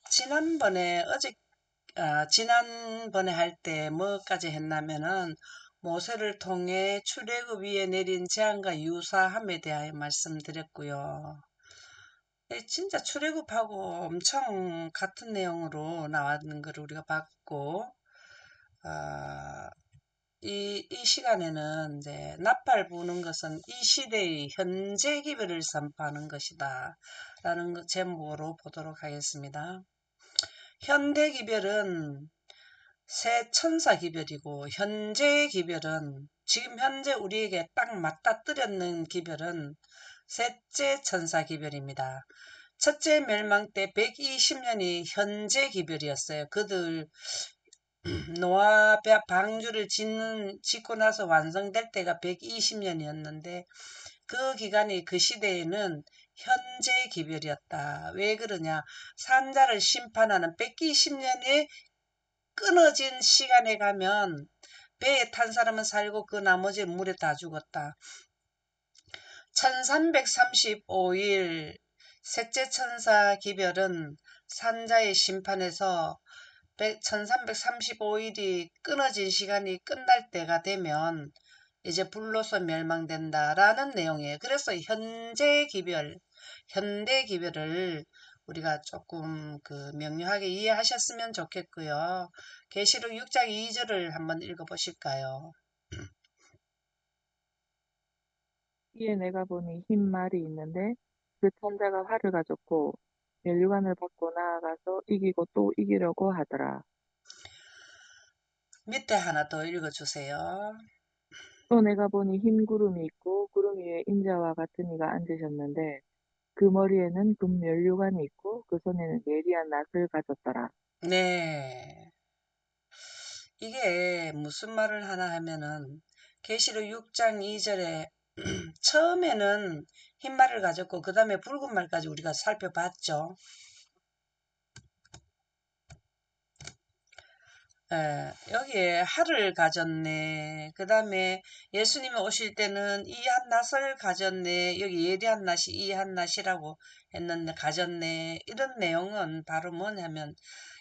지난번에 할 때 뭐까지 했냐면은 모세를 통해 출애굽 위에 내린 재앙과 유사함에 대하여 말씀드렸고요. 진짜 출애굽하고 엄청 같은 내용으로 나왔는 걸 우리가 봤고, 아, 이 시간에는 이제 나팔 부는 것은 이 시대의 현재 기별을 선포하는 것이다 라는 제목으로 보도록 하겠습니다. 현대 기별은 새 천사 기별이고, 현재 기별은 지금 현재 우리에게 딱 맞닥뜨렸는 기별은 셋째 천사 기별입니다. 첫째 멸망 때 120년이 현재 기별이었어요. 그들 노아 방주를 짓고 나서 완성될 때가 120년이었는데 그 기간이 그 시대에는 현재 기별이었다. 왜 그러냐? 산자를 심판하는 120년의 끊어진 시간에 가면 배에 탄 사람은 살고 그 나머지 물에 다 죽었다. 1335일 셋째 천사 기별은 산자의 심판에서 1335일이 끊어진 시간이 끝날 때가 되면 이제 불로서 멸망된다라는 내용이에요. 그래서 현재 기별, 현대 기별을 우리가 조금 명료하게 이해하셨으면 좋겠고요. 계시록 6장 2절을 한번 읽어보실까요? 이에 내가 보니 흰 말이 있는데 그 천자가 활을 가졌고 면류관을 받고 나아가서 이기고 또 이기려고 하더라. 밑에 하나 더 읽어주세요. 또 내가 보니 흰 구름이 있고 구름 위에 인자와 같은 이가 앉으셨는데 그 머리에는 금 면류관이 있고 그 손에는 예리한 낫을 가졌더라. 네. 이게 무슨 말을 하나 하면은 계시록 6장 2절에 처음에는 흰 말을 가졌고 그 다음에 붉은 말까지 우리가 살펴봤죠. 여기에 할을 가졌네. 그 다음에 예수님이 오실 때는 이 한낫을 가졌네. 여기 예리한 낫이 이 한낫이라고 했는데 가졌네. 이런 내용은 바로 뭐냐면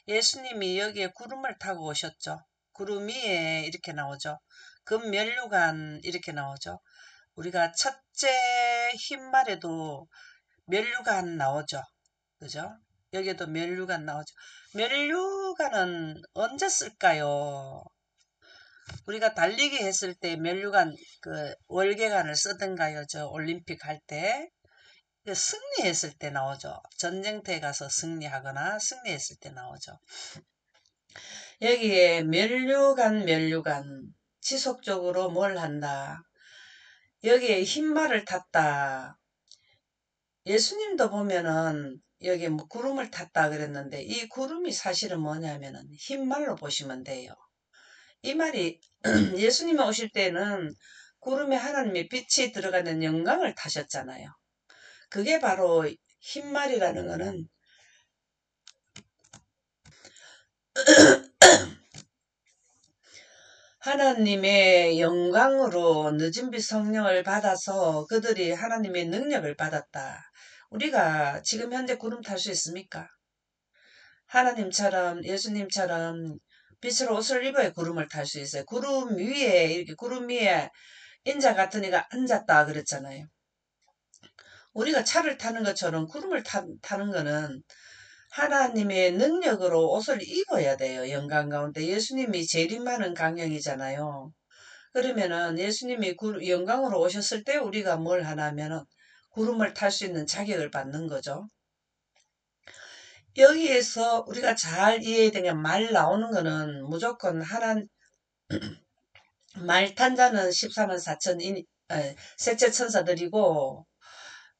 예수님이 여기에 구름을 타고 오셨죠. 구름 위에 이렇게 나오죠. 금면류관 이렇게 나오죠. 우리가 첫째 흰말에도 면류관 나오죠. 그죠? 여기에도 면류관 나오죠. 면류관은 언제 쓸까요? 우리가 달리기 했을 때 면류관 월계관을 쓰던가요? 저 올림픽 할 때. 승리했을 때 나오죠. 전쟁터에 가서 승리하거나 승리했을 때 나오죠. 여기에 면류관 지속적으로 뭘 한다. 여기에 흰말을 탔다. 예수님도 보면은 여기 뭐 구름을 탔다 그랬는데 이 구름이 사실은 뭐냐면은 흰말로 보시면 돼요. 이 말이 예수님이 오실 때는 구름에 하나님의 빛이 들어가는 영광을 타셨잖아요. 그게 바로 흰말이라는 거는 하나님의 영광으로 늦은 빛 성령을 받아서 그들이 하나님의 능력을 받았다. 우리가 지금 현재 구름 탈 수 있습니까? 하나님처럼 예수님처럼 빛으로 옷을 입어야 구름을 탈 수 있어요. 구름 위에 이렇게 구름 위에 인자 같은 이가 앉았다 그랬잖아요. 우리가 차를 타는 것처럼 구름을 타는 거는 하나님의 능력으로 옷을 입어야 돼요. 영광 가운데 예수님이 재림하는 강령이잖아요. 그러면은 예수님이 영광으로 오셨을 때 우리가 뭘 하냐면은 구름을 탈 수 있는 자격을 받는 거죠. 여기에서 우리가 잘 이해되면 말 나오는 거는 무조건 말 탄 자는 14만 4천 셋째 천사들이고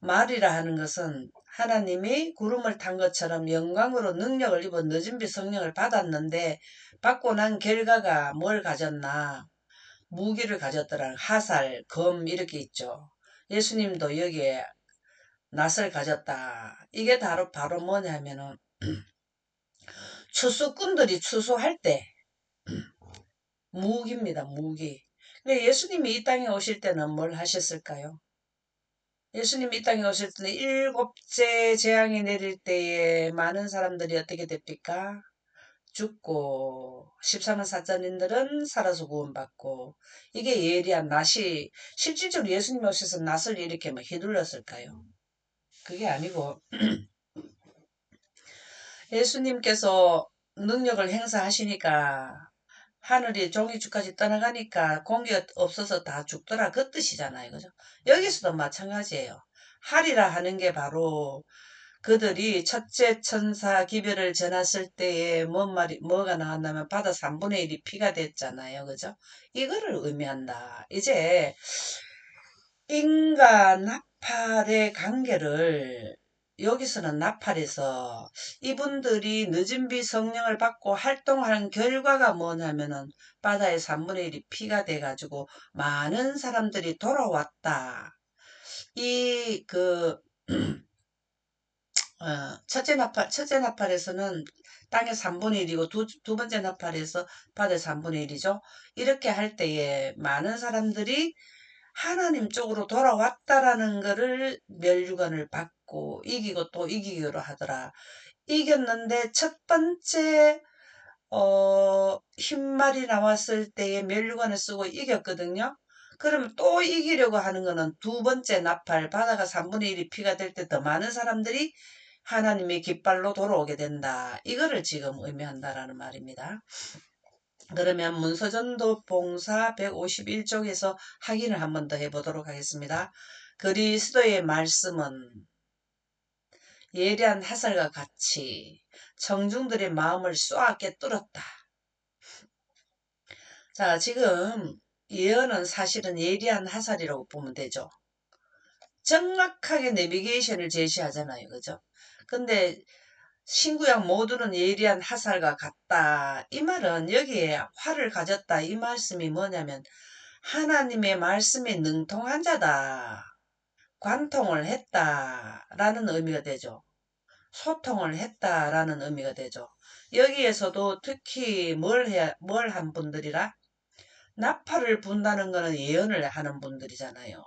말이라 하는 것은 하나님이 구름을 탄 것처럼 영광으로 능력을 입어 늦은 빛 성령을 받았는데 받고 난 결과가 뭘 가졌나 무기를 가졌더라 화살, 검 이렇게 있죠. 예수님도 여기에 낫을 가졌다. 이게 바로 뭐냐면은 추수꾼들이 추수할 때 무기입니다. 무기. 근데 예수님이 이 땅에 오실 때는 뭘 하셨을까요? 예수님 이 땅에 오실 때는 일곱째 재앙이 내릴 때에 많은 사람들이 어떻게 됩니까? 죽고 13만 사자님들은 살아서 구원받고 이게 예리한 낫이 실질적으로 예수님 오셔서 낫을 이렇게 막 휘둘렀을까요? 그게 아니고 예수님께서 능력을 행사하시니까 하늘이 종이주까지 떠나가니까 공기가 없어서 다 죽더라 그 뜻이잖아요. 그죠? 여기서도 마찬가지예요. 하리라 하는 게 바로 그들이 첫째 천사 기별을 전했을 때에 뭐가 나왔냐면 바다 3분의 1이 피가 됐잖아요. 그죠? 이거를 의미한다. 이제 인과 나팔의 관계를 여기서는 나팔에서 이분들이 늦은 비 성령을 받고 활동한 결과가 뭐냐면은 바다의 3분의 1이 피가 돼가지고 많은 사람들이 돌아왔다. 이 첫째 나팔에서는 땅의 3분의 1이고 두 번째 나팔에서 바다의 3분의 1이죠. 이렇게 할 때에 많은 사람들이 하나님 쪽으로 돌아왔다라는 거를 멸류관을 받고 이기고 또 이기기로 하더라. 이겼는데 첫 번째 흰말이 나왔을 때에 멸류관을 쓰고 이겼거든요. 그러면 또 이기려고 하는 거는 두 번째 나팔, 바다가 3분의 1이 피가 될 때 더 많은 사람들이 하나님의 깃발로 돌아오게 된다. 이거를 지금 의미한다라는 말입니다. 그러면 문서전도 봉사 151쪽에서 확인을 한 번 더 해보도록 하겠습니다. 그리스도의 말씀은 예리한 화살과 같이 청중들의 마음을 쏘아 꿰뚫었다. 자, 지금 예언은 사실은 예리한 화살이라고 보면 되죠. 정확하게 내비게이션을 제시하잖아요. 그죠? 근데 신구약 모두는 예리한 화살과 같다. 이 말은 여기에 활을 가졌다. 이 말씀이 뭐냐면 하나님의 말씀에 능통한 자다. 관통을 했다라는 의미가 되죠. 소통을 했다라는 의미가 되죠. 여기에서도 특히 뭘 한 분들이라? 나팔을 분다는 거는 예언을 하는 분들이잖아요.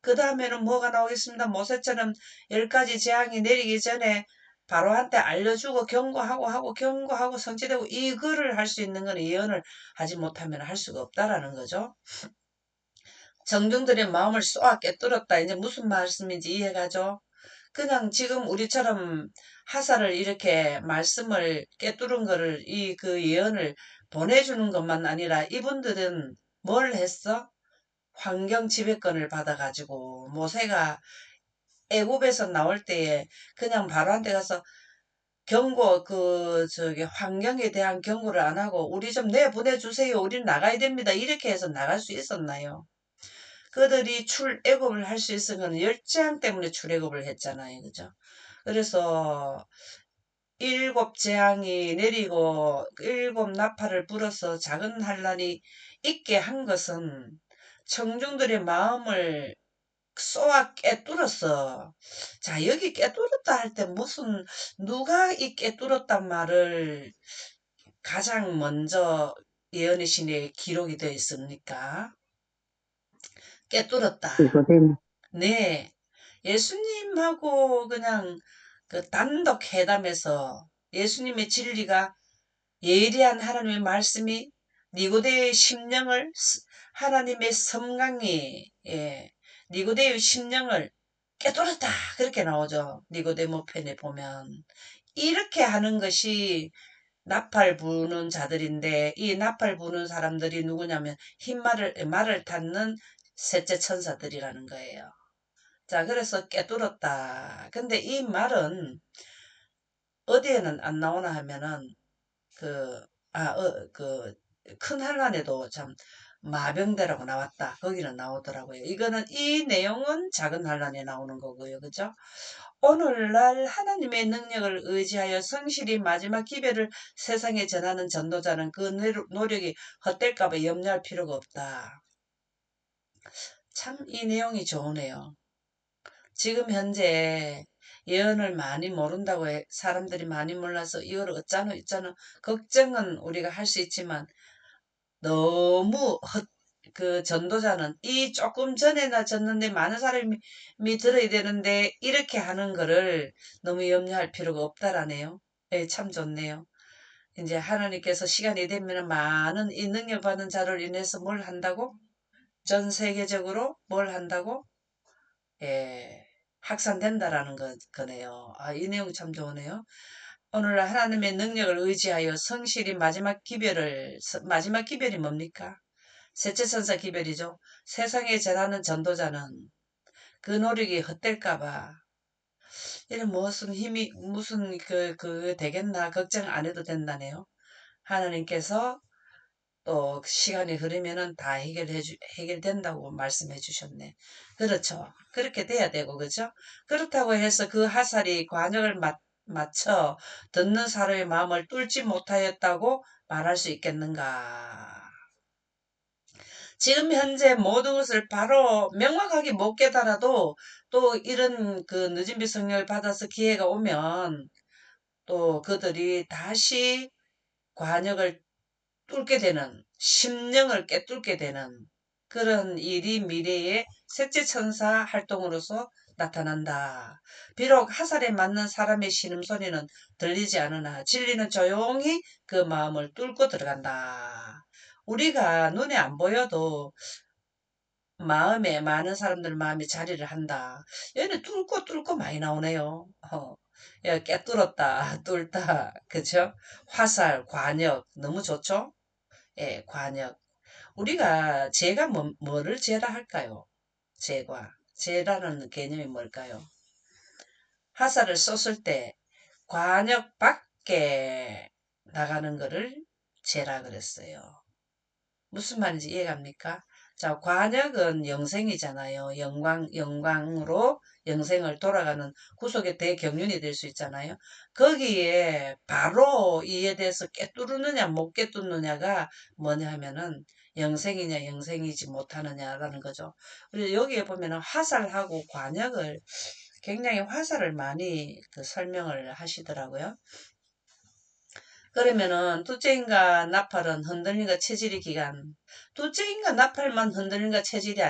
그 다음에는 뭐가 나오겠습니다. 모세처럼 10가지 재앙이 내리기 전에 바로한테 알려주고 경고하고 성취되고 이거를 할 수 있는 건 예언을 하지 못하면 할 수가 없다라는 거죠. 정중들의 마음을 쏘아 꿰뚫었다. 이제 무슨 말씀인지 이해가죠? 그냥 지금 우리처럼 하사를 이렇게 말씀을 꿰뚫은 거를 그 예언을 보내주는 것만 아니라 이분들은 뭘 했어? 환경 지배권을 받아가지고 모세가 애굽에서 나올 때에 그냥 바로한테 가서 경고 환경에 대한 경고를 안 하고 우리 좀 내보내주세요. 우리는 나가야 됩니다. 이렇게 해서 나갈 수 있었나요? 그들이 출애굽을 할 수 있은 건 열재앙 때문에 출애굽을 했잖아요. 그죠? 그래서 일곱 재앙이 내리고 일곱 나팔을 불어서 작은 환란이 있게 한 것은 청중들의 마음을 쏘아 꿰뚫었어. 자, 여기 꿰뚫었다 할 때 무슨 누가 이 꿰뚫었단 말을 가장 먼저 예언의 신에 기록이 되어 있습니까? 꿰뚫었다. 니고데모. 네. 예수님하고 그냥 그 단독 회담에서 예수님의 진리가 예리한 하나님의 말씀이 니고데의 심령을 하나님의 섬광이 니고데의 심령을 깨뚫었다 그렇게 나오죠. 니고데모 편에 보면 이렇게 하는 것이 나팔 부는 자들인데 이 나팔 부는 사람들이 누구냐면 흰 말을 탔는 셋째 천사들이라는 거예요. 자, 그래서 깨뚫었다. 근데 이 말은 어디에는 안 나오나 하면은 그, 큰 환란에도 참 마병대라고 나왔다. 거기는 나오더라고요. 이 내용은 작은 환란에 나오는 거고요. 그죠? 오늘날 하나님의 능력을 의지하여 성실히 마지막 기별을 세상에 전하는 전도자는 그 노력이 헛될까봐 염려할 필요가 없다. 참 이 내용이 좋으네요. 지금 현재 예언을 많이 모른다고 사람들이 많이 몰라서 이걸 어쩌노 걱정은 우리가 할 수 있지만 너무 그 전도자는 이 조금 전에나 졌는데 많은 사람이 들어야 되는데 이렇게 하는 거를 너무 염려할 필요가 없다라네요. 예, 참 좋네요. 이제 하나님께서 시간이 되면 많은 이 능력 받은 자를 인해서 뭘 한다고? 전 세계적으로 뭘 한다고? 예, 확산된다라는 거네요. 아, 이 내용 참 좋으네요. 오늘 하나님의 능력을 의지하여 성실히 마지막 기별이 뭡니까? 셋째 천사 기별이죠. 세상에 절하는 전도자는 그 노력이 헛될까봐 이런 무슨 되겠나 걱정 안 해도 된다네요. 하나님께서 또 시간이 흐르면은 다 해결된다고 말씀해 주셨네. 그렇죠. 그렇게 돼야 되고, 그죠? 그렇다고 해서 그 화살이 관역을 맞춰 듣는 사람의 마음을 뚫지 못하였다고 말할 수 있겠는가? 지금 현재 모든 것을 바로 명확하게 못 깨달아도 또 이런 그 늦은 비성령을 받아서 기회가 오면 또 그들이 다시 관역을 뚫게 되는, 심령을 깨뚫게 되는 그런 일이 미래의 셋째 천사 활동으로서 나타난다. 비록 화살에 맞는 사람의 신음소리는 들리지 않으나 진리는 조용히 그 마음을 뚫고 들어간다. 우리가 눈에 안 보여도 마음에 많은 사람들 마음에 자리를 한다. 얘는 뚫고 많이 나오네요. 야, 깨뚫었다, 뚫다, 그쵸? 화살, 관역, 너무 좋죠? 예, 관역. 우리가 죄가 뭐를 죄라 할까요? 죄가. 죄라는 개념이 뭘까요? 화살을 쏘을 때 관역 밖에 나가는 거를 죄라 그랬어요. 무슨 말인지 이해갑니까? 자, 관역은 영생이잖아요. 영광으로 영생을 돌아가는 구속의 대경륜이 될 수 있잖아요. 거기에 바로 이에 대해서 깨뚫느냐 못 깨뚫느냐가 뭐냐 하면은 영생이냐 영생이지 못하느냐라는 거죠. 그래서 여기에 보면은 화살하고 관역을 굉장히 화살을 많이 그 설명을 하시더라고요. 그러면은 둘째인가 나팔은 흔들림과 체질의 기간. 둘째인가 나팔만 흔들림과 체질의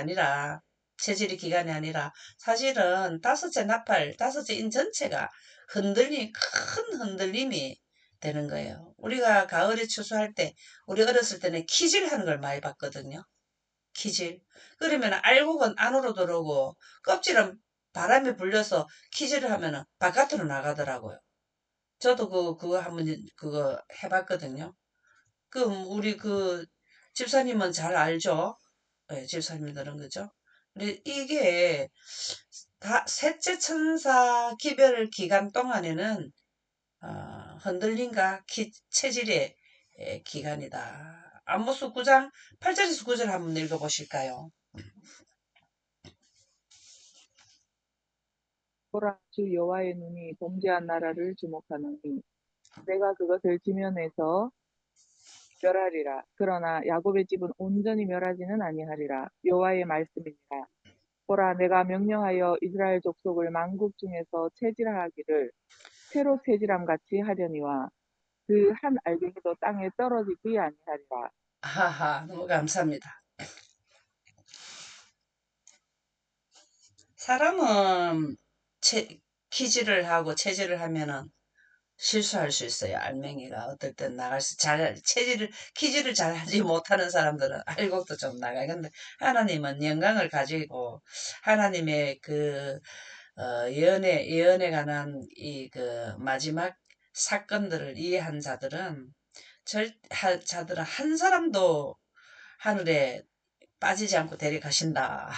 기간이 아니라 사실은 다섯째 나팔, 다섯째 인 전체가 큰 흔들림이 되는 거예요. 우리가 가을에 추수할 때, 우리 어렸을 때는 키질 하는 걸 많이 봤거든요. 키질. 그러면 알곡은 안으로 들어오고 껍질은 바람에 불려서 키질을 하면은 바깥으로 나가더라고요. 저도 그거 한번 그거 해봤거든요. 우리 집사님은 잘 알죠? 네, 집사님들은 그죠? 근데 이게 셋째 천사 기별 기간 동안에는 흔들림과 체질의 기간이다. 안모수 9장 8절에서 9절 한번 읽어보실까요? 보라, 주 여호와의 눈이 범죄한 나라를 주목하노니 내가 그것을 지면에서 멸하리라. 그러나 야곱의 집은 온전히 멸하지는 아니하리라. 여호와의 말씀이니라. 보라, 내가 명령하여 이스라엘 족속을 만국 중에서 체질하기를 새로 체질함 같이 하려니와 그 한 알갱이도 땅에 떨어지지 아니하리라. 하하, 너무 감사합니다. 사람은 키질을 하고 체질을 하면은 실수할 수 있어요. 알맹이가 어떨 땐 키질을 잘 하지 못하는 사람들은 알곡도 좀 나가요. 근데 하나님은 영광을 가지고 하나님의 예언에 관한 마지막 사건들을 이해한 자들은 한 사람도 하늘에 빠지지 않고 데려가신다.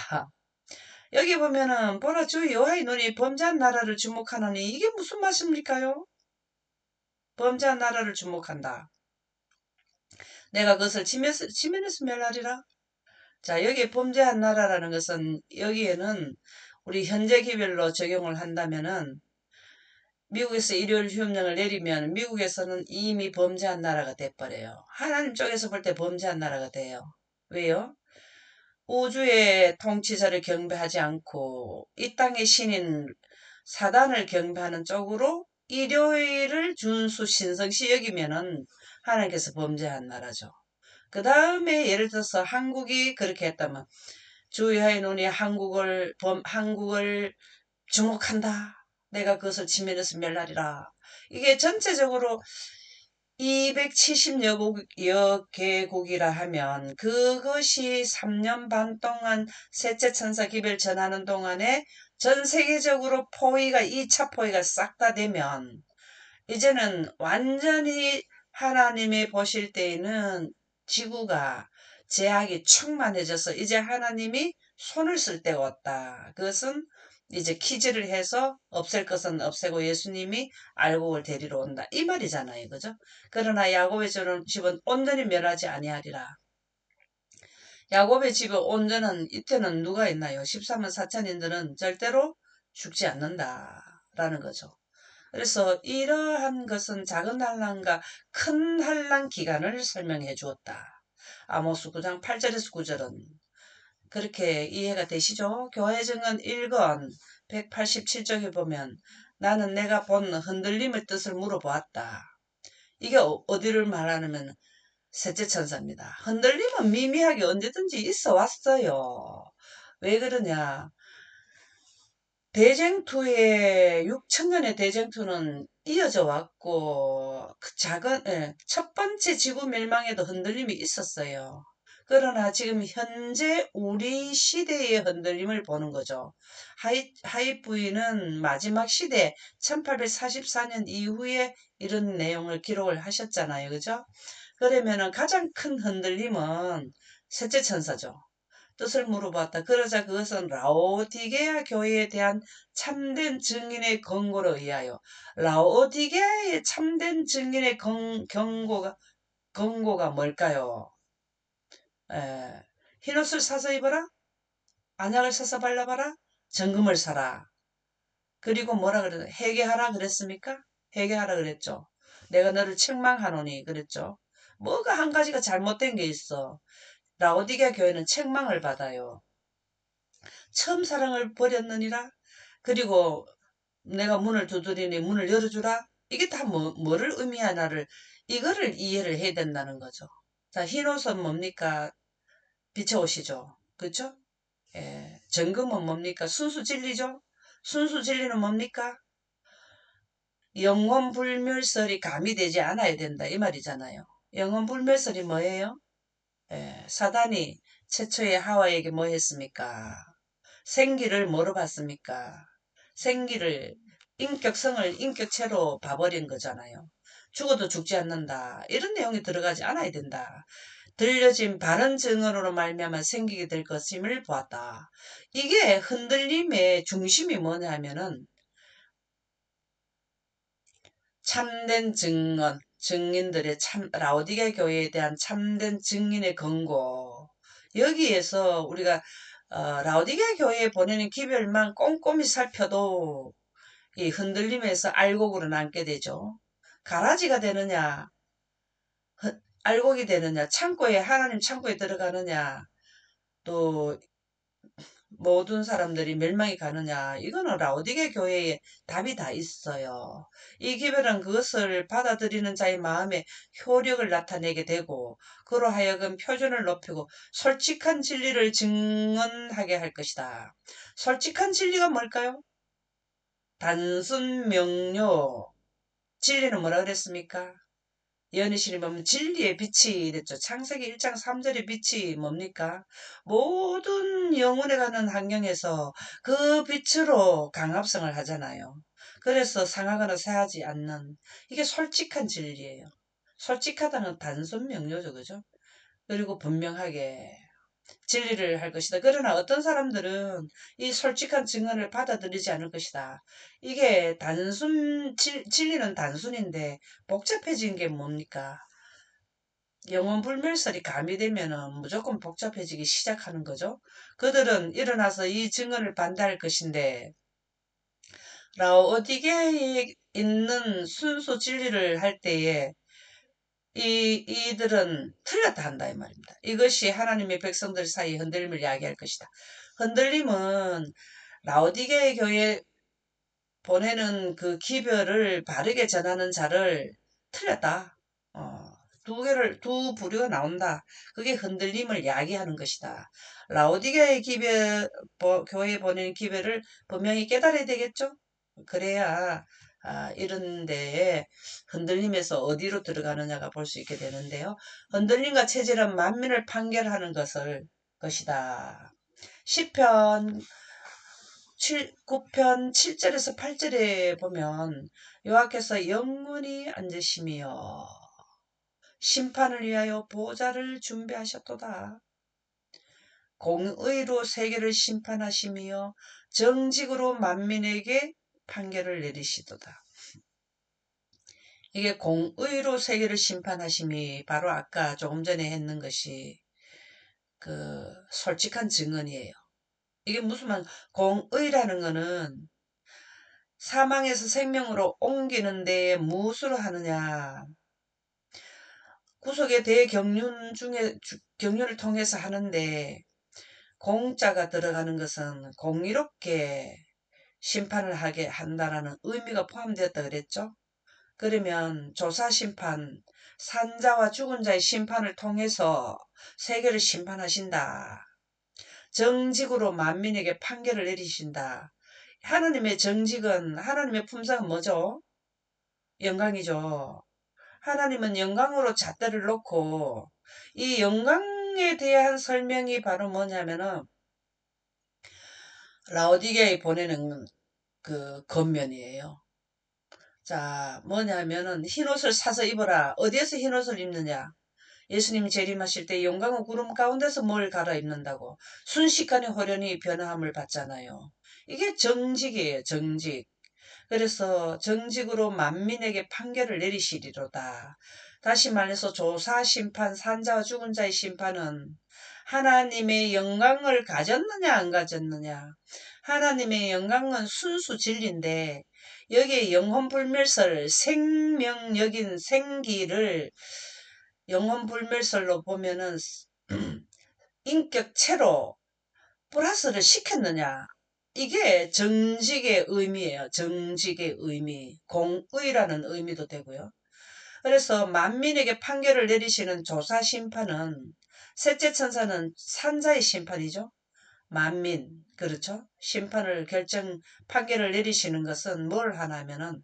여기 보면은 보라 주 여호와의 눈이 범죄한 나라를 주목하노니 이게 무슨 말씀일까요? 범죄한 나라를 주목한다. 내가 그것을 지면에서 멸하리라. 자, 여기에 범죄한 나라라는 것은 여기에는 우리 현재 기별로 적용을 한다면은 미국에서 일요일 휴업령을 내리면 미국에서는 이미 범죄한 나라가 돼버려요. 하나님 쪽에서 볼 때 범죄한 나라가 돼요. 왜요? 우주의 통치자를 경배하지 않고 이 땅의 신인 사단을 경배하는 쪽으로 일요일을 준수 신성시 여기면은 하나님께서 범죄한 나라죠. 그 다음에 예를 들어서 한국이 그렇게 했다면 주 여호와의 눈이 한국을 주목한다. 내가 그것을 지면에서 멸하리라. 이게 전체적으로 270여 개국이라 하면 그것이 3년 반 동안 셋째 천사 기별 전하는 동안에 전 세계적으로 포위가 2차 포위가 싹 다 되면 이제는 완전히 하나님이 보실 때에는 지구가 제약이 충만해져서 이제 하나님이 손을 쓸 때가 왔다. 그것은 이제 키즈를 해서 없앨 것은 없애고 예수님이 알곡을 데리러 온다. 이 말이잖아요. 그죠? 그러나 야곱의 집은 온전히 멸하지 아니하리라. 야곱의 집의 온전한 이때는 누가 있나요? 13만 4천인들은 절대로 죽지 않는다라는 거죠. 그래서 이러한 것은 작은 환란과 큰 환란 기간을 설명해 주었다. 아모스 9장 8절에서 9절은 그렇게 이해가 되시죠? 교회 증언 1권 187쪽에 보면 나는 내가 본 흔들림의 뜻을 물어보았다. 이게 어디를 말하냐면 셋째 천사입니다. 흔들림은 미미하게 언제든지 있어 왔어요. 왜 그러냐? 대쟁투의 6천년의 대쟁투는 이어져 왔고 그 첫 번째 지구 멸망에도 흔들림이 있었어요. 그러나 지금 현재 우리 시대의 흔들림을 보는 거죠. 하이프이는 마지막 시대 1844년 이후에 이런 내용을 기록을 하셨잖아요. 그죠? 그러면은 가장 큰 흔들림은 셋째 천사죠. 뜻을 물어봤다. 그러자 그것은 라오디게아 교회에 대한 참된 증인의 권고로 의하여 라오디게아의 참된 증인의 권고가 뭘까요? 흰옷을 사서 입어라. 안약을 사서 발라봐라. 정금을 사라. 그리고 뭐라 그랬나? 회개하라 그랬습니까? 회개하라 그랬죠. 내가 너를 책망하노니 그랬죠. 뭐가 한 가지가 잘못된 게 있어. 라오디게아 교회는 책망을 받아요. 처음 사랑을 버렸느니라. 그리고 내가 문을 두드리니 문을 열어주라. 이게 다 뭐를 의미하나를 이거를 이해를 해야 된다는 거죠. 자, 흰옷은 뭡니까? 빛의 옷이죠. 그렇죠? 예. 정금은 뭡니까? 순수 진리죠. 순수 진리는 뭡니까? 영원 불멸설이 가미되지 않아야 된다 이 말이잖아요. 영원 불멸설이 뭐예요? 예, 사단이 최초의 하와에게 뭐 했습니까? 생기를 뭐로 봤습니까? 생기를 인격성을 인격체로 봐버린 거잖아요. 죽어도 죽지 않는다. 이런 내용이 들어가지 않아야 된다. 들려진 바른 증언으로 말미암아 생기게 될 것임을 보았다. 이게 흔들림의 중심이 뭐냐면은 참된 증언, 증인들의 라오디게 교회에 대한 참된 증인의 권고. 여기에서 우리가 라오디게 교회에 보내는 기별만 꼼꼼히 살펴도 이 흔들림에서 알곡으로 남게 되죠. 가라지가 되느냐, 알곡이 되느냐, 하나님 창고에 들어가느냐, 또 모든 사람들이 멸망이 가느냐, 이거는 라오디게 교회에 답이 다 있어요. 이 기별은 그것을 받아들이는 자의 마음에 효력을 나타내게 되고 그로 하여금 표준을 높이고 솔직한 진리를 증언하게 할 것이다. 솔직한 진리가 뭘까요? 단순 명료. 진리는 뭐라 그랬습니까? 예언의 보면 진리의 빛이 됐죠. 창세기 1장 3절의 빛이 뭡니까? 모든 영혼에 가는 환경에서 그 빛으로 강압성을 하잖아요. 그래서 상하거나 상하지 않는 이게 솔직한 진리예요. 솔직하다는 단순 명료죠. 그죠? 그리고 분명하게 진리를 할 것이다. 그러나 어떤 사람들은 이 솔직한 증언을 받아들이지 않을 것이다. 이게 진리는 단순인데 복잡해진 게 뭡니까? 영혼 불멸설이 가미되면은 무조건 복잡해지기 시작하는 거죠. 그들은 일어나서 이 증언을 반대할 것인데 라오디게에 있는 순수 진리를 할 때에 이들은 틀렸다 한다 이 말입니다. 이것이 하나님의 백성들 사이 흔들림을 이야기할 것이다. 흔들림은 라오디게 교회 보내는 그 기별을 바르게 전하는 자를 틀렸다. 두 부류가 나온다. 그게 흔들림을 야기하는 것이다. 라오디게의 교회에 보내는 기별을 분명히 깨달아야 되겠죠? 그래야 이런 데에 흔들림에서 어디로 들어가느냐가 볼 수 있게 되는데요. 흔들림과 체질은 만민을 판결하는 것이다. 시편 9편 7절에서 8절에 보면 여호와께서 영원히 앉으시며 심판을 위하여 보좌를 준비하셨도다. 공의로 세계를 심판하시며 정직으로 만민에게 판결을 내리시도다. 이게 공의로 세계를 심판하심이 바로 아까 조금 전에 했는 것이 그 솔직한 증언이에요. 이게 무슨 말, 공의라는 거는 사망에서 생명으로 옮기는 데에 무엇으로 하느냐. 구속의 경륜을 통해서 하는데 공자가 들어가는 것은 공의롭게 심판을 하게 한다라는 의미가 포함되었다 그랬죠. 그러면 조사심판, 산자와 죽은 자의 심판을 통해서 세계를 심판하신다. 정직으로 만민에게 판결을 내리신다. 하나님의 정직은, 하나님의 품성은 뭐죠? 영광이죠. 하나님은 영광으로 잣대를 놓고 이 영광에 대한 설명이 바로 뭐냐면은 라오디게에 보내는 그 겉면이에요. 자, 뭐냐면은 흰옷을 사서 입어라. 어디에서 흰옷을 입느냐? 예수님 재림하실 때 영광의 구름 가운데서 뭘 갈아입는다고? 순식간에 호련히 변화함을 받잖아요. 이게 정직이에요. 정직. 그래서 정직으로 만민에게 판결을 내리시리로다. 다시 말해서 조사 심판, 산자와 죽은 자의 심판은 하나님의 영광을 가졌느냐 안 가졌느냐. 하나님의 영광은 순수 진리인데 여기에 영혼불멸설, 생명력인 생기를 영혼불멸설로 보면은 인격체로 플러스를 시켰느냐. 이게 정직의 의미예요. 정직의 의미. 공의라는 의미도 되고요. 그래서 만민에게 판결을 내리시는 조사심판은 셋째 천사는 산자의 심판이죠. 만민, 그렇죠? 판결을 내리시는 것은 뭘 하냐면은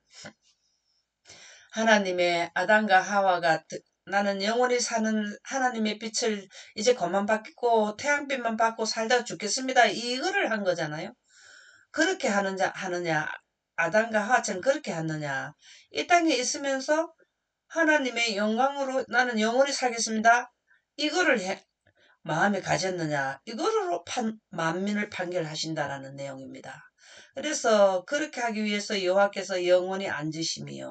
하나님의 아담과 하와가 나는 영원히 사는 하나님의 빛을 이제 그만 받고 태양빛만 받고 살다가 죽겠습니다. 이거를 한 거잖아요. 그렇게 하느냐, 아담과 하와처럼 그렇게 하느냐. 이 땅에 있으면서 하나님의 영광으로 나는 영원히 살겠습니다. 이거를 마음에 가졌느냐. 이거로 만민을 판결하신다라는 내용입니다. 그래서 그렇게 하기 위해서 여호와께서 영원히 앉으시며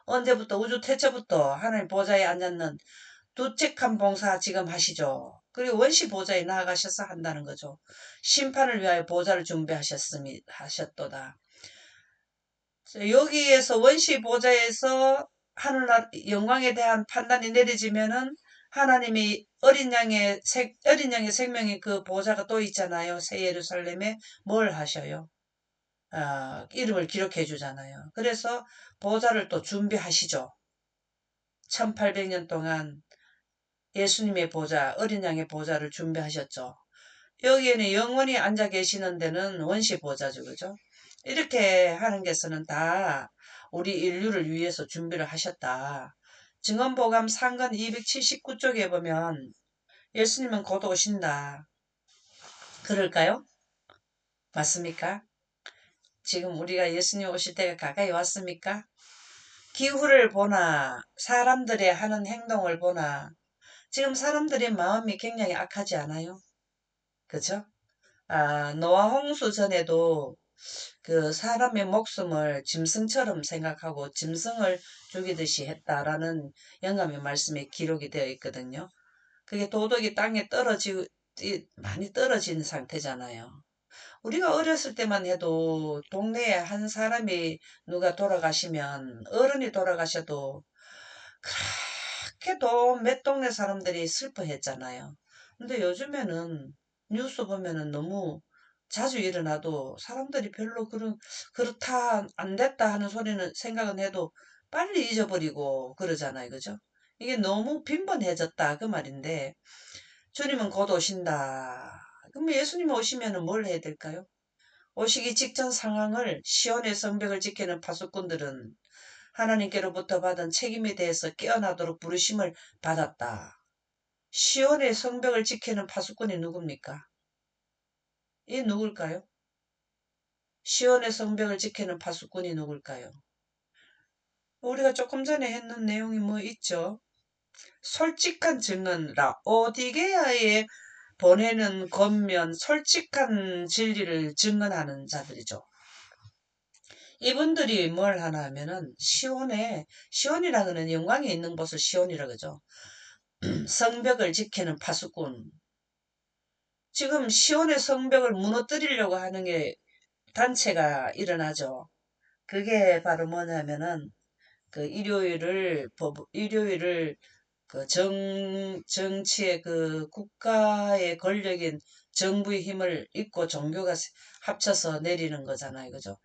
언제부터 우주 태초부터 하나님 보좌에 앉았는 두책한 봉사 지금 하시죠. 그리고 원시 보좌에 나아가셔서 한다는 거죠. 심판을 위하여 보좌를 하셨도다. 여기에서 원시 보좌에서 하늘나라 영광에 대한 판단이 내려지면은 하나님이 어린 양의 생명이 그 보좌가 또 있잖아요. 새 예루살렘에 뭘 하셔요? 이름을 기록해 주잖아요. 그래서 보좌를 또 준비하시죠. 1800년 동안 예수님의 보좌, 어린 양의 보좌를 준비하셨죠. 여기에는 영원히 앉아 계시는 데는 원시 보좌죠. 그죠? 이렇게 하는 것은 다 우리 인류를 위해서 준비를 하셨다. 증언보감 상권 279쪽에 보면 예수님은 곧 오신다. 그럴까요? 맞습니까? 지금 우리가 예수님 오실 때가 가까이 왔습니까? 기후를 보나 사람들의 하는 행동을 보나 지금 사람들의 마음이 굉장히 악하지 않아요? 그죠? 노아 홍수 전에도 그 사람의 목숨을 짐승처럼 생각하고 짐승을 죽이듯이 했다라는 영감의 말씀에 기록이 되어 있거든요. 그게 도덕이 땅에 많이 떨어진 상태잖아요. 우리가 어렸을 때만 해도 동네에 한 사람이 누가 돌아가시면 어른이 돌아가셔도 그렇게도 몇 동네 사람들이 슬퍼했잖아요. 근데 요즘에는 뉴스 보면은 너무 자주 일어나도 사람들이 별로 그렇다, 안 됐다 하는 생각은 해도 빨리 잊어버리고 그러잖아요. 그죠? 이게 너무 빈번해졌다 그 말인데 주님은 곧 오신다. 그럼 예수님 오시면 뭘 해야 될까요? 오시기 직전 상황을 시온의 성벽을 지키는 파수꾼들은 하나님께로부터 받은 책임에 대해서 깨어나도록 부르심을 받았다. 시온의 성벽을 지키는 파수꾼이 누굽니까? 이 누굴까요? 시온의 성벽을 지키는 파수꾼이 누굴까요? 우리가 조금 전에 했는 내용이 뭐 있죠? 솔직한 증언라 오디게아에 보내는 겉면 솔직한 진리를 증언하는 자들이죠. 이분들이 뭘 하나 하면은 시온이라는 영광이 있는 곳을 시온이라 그러죠. 성벽을 지키는 파수꾼. 지금 시온의 성벽을 무너뜨리려고 하는 게 단체가 일어나죠. 그게 바로 뭐냐면은 그 일요일을 그 정치의 그 국가의 권력인 정부의 힘을 잇고 종교가 합쳐서 내리는 거잖아요. 그죠?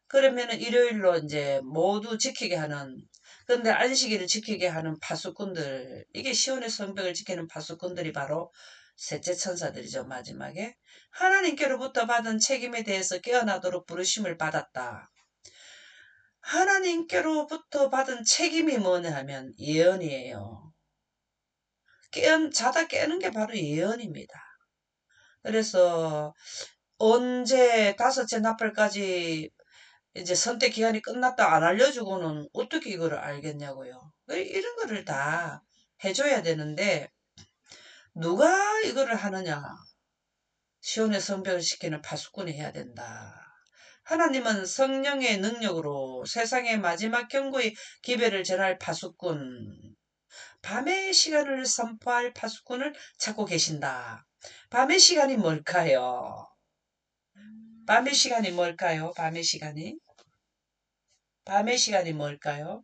그러면은 일요일로 이제 모두 지키게 하는, 근데 안식일을 지키게 하는 파수꾼들, 이게 시온의 성벽을 지키는 파수꾼들이 바로 셋째 천사들이죠. 마지막에 하나님께로부터 받은 책임에 대해서 깨어나도록 부르심을 받았다. 하나님께로부터 받은 책임이 뭐냐 하면 예언이에요. 자다 깨는 게 바로 예언입니다. 그래서 언제 다섯째 나팔까지 이제 선택 기간이 끝났다 안 알려주고는 어떻게 이거를 알겠냐고요. 이런 거를 다 해줘야 되는데 누가 이거를 하느냐. 시온의 성벽을 시키는 파수꾼이 해야 된다. 하나님은 성령의 능력으로 세상의 마지막 경고의 기별을 전할 파수꾼, 밤의 시간을 선포할 파수꾼을 찾고 계신다. 밤의 시간이 뭘까요? 밤의 시간이 뭘까요? 밤의 시간이? 밤의 시간이 뭘까요?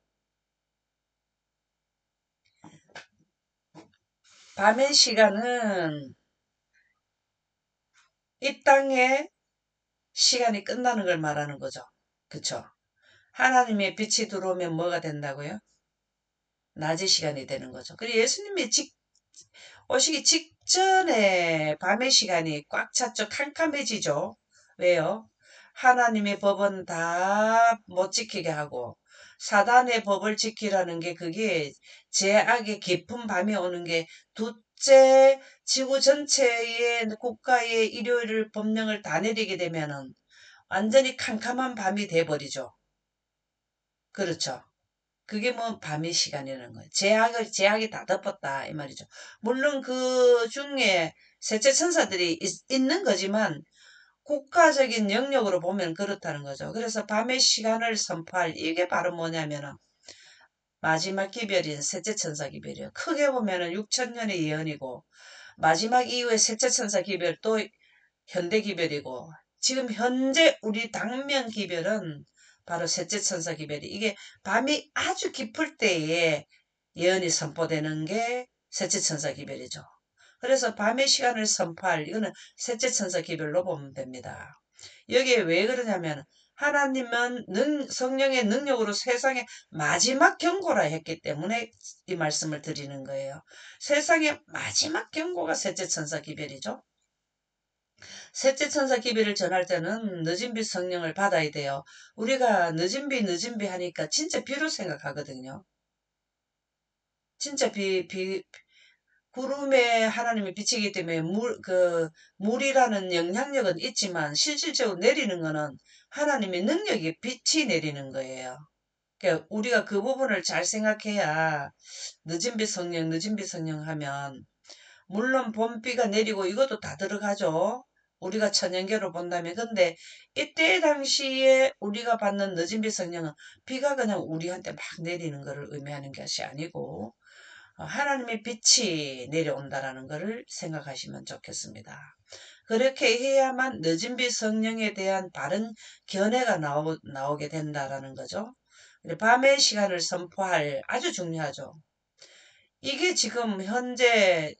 밤의 시간은 이 땅의 시간이 끝나는 걸 말하는 거죠. 그쵸? 하나님의 빛이 들어오면 뭐가 된다고요? 낮의 시간이 되는 거죠. 그리고 예수님이 오시기 직전에 밤의 시간이 꽉 찼죠. 캄캄해지죠. 왜요? 하나님의 법은 다 못 지키게 하고 사단의 법을 지키라는 게 그게 제악의 깊은 밤이 오는 게 둘째 지구 전체의 국가의 일요일 법령을 다 내리게 되면은 완전히 캄캄한 밤이 돼버리죠. 그렇죠. 그게 뭐 밤의 시간이라는 거예요. 제약이 다 덮었다 이 말이죠. 물론 그 중에 셋째 천사들이 있는 거지만 국가적인 영역으로 보면 그렇다는 거죠. 그래서 밤의 시간을 선포할 이게 바로 뭐냐면은 마지막 기별인 셋째 천사 기별이에요. 크게 보면은 6천년의 예언이고 마지막 이후에 셋째 천사 기별 또 현대 기별이고 지금 현재 우리 당면 기별은 바로 셋째 천사 기별이 이게 밤이 아주 깊을 때에 예언이 선포되는 게 셋째 천사 기별이죠. 그래서 밤의 시간을 선포할 이거는 셋째 천사 기별로 보면 됩니다. 여기에 왜 그러냐면 하나님은 성령의 능력으로 세상의 마지막 경고라 했기 때문에 이 말씀을 드리는 거예요. 세상의 마지막 경고가 셋째 천사 기별이죠. 셋째 천사 기별을 전할 때는 늦은 빛 성령을 받아야 돼요. 우리가 늦은 빛 하니까 진짜 비로 생각하거든요. 진짜 구름에 하나님이 비치기 때문에 물이라는 영향력은 있지만 실질적으로 내리는 거는 하나님의 능력이 빛이 내리는 거예요. 그러니까 우리가 그 부분을 잘 생각해야 늦은 빛 성령 하면 물론 봄비가 내리고 이것도 다 들어가죠. 우리가 천연계로 본다면. 근데 이때 당시에 우리가 받는 늦은비 성령은 비가 그냥 우리한테 막 내리는 것을 의미하는 것이 아니고 하나님의 빛이 내려온다라는 것을 생각하시면 좋겠습니다. 그렇게 해야만 늦은비 성령에 대한 바른 견해가 나오게 된다라는 거죠. 밤의 시간을 선포할 아주 중요하죠. 이게 지금 현재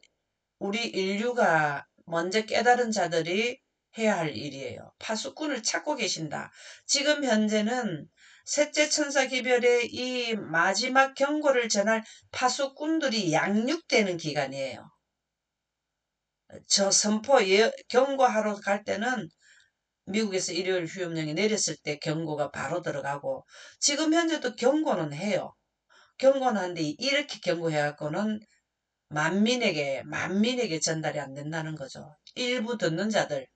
우리 인류가 먼저 깨달은 자들이 해야 할 일이에요. 파수꾼을 찾고 계신다. 지금 현재는 셋째 천사 기별의 이 마지막 경고를 전할 파수꾼들이 양육되는 기간이에요. 저 경고하러 갈 때는 미국에서 일요일 휴업령이 내렸을 때 경고가 바로 들어가고 지금 현재도 경고는 해요. 경고는 하는데 이렇게 경고해갖고는 만민에게 전달이 안 된다는 거죠. 일부 듣는 자들.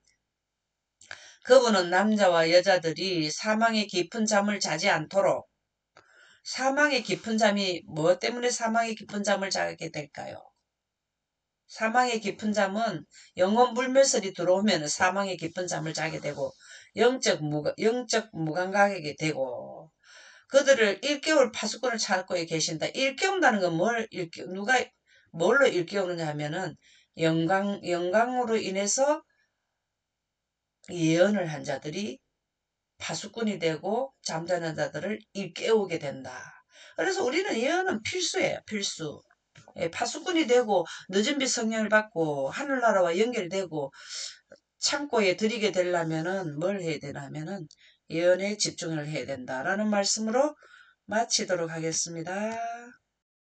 그분은 남자와 여자들이 사망의 깊은 잠을 자지 않도록 사망의 깊은 잠이 뭐 때문에 사망의 깊은 잠을 자게 될까요? 사망의 깊은 잠은 영혼 불멸설이 들어오면 사망의 깊은 잠을 자게 되고 영적 무감각하게 되고 그들을 일깨울 파수꾼을 찾고 계신다. 일깨운다는 건 뭘로 일깨우느냐 하면은 영광으로 인해서 예언을 한 자들이 파수꾼이 되고 잠자는 자들을 일깨우게 된다. 그래서 우리는 예언은 필수예요. 필수. 파수꾼이 되고 늦은 빛 성령을 받고 하늘나라와 연결되고 창고에 들이게 되려면은 뭘 해야 되냐면은 예언에 집중을 해야 된다라는 말씀으로 마치도록 하겠습니다.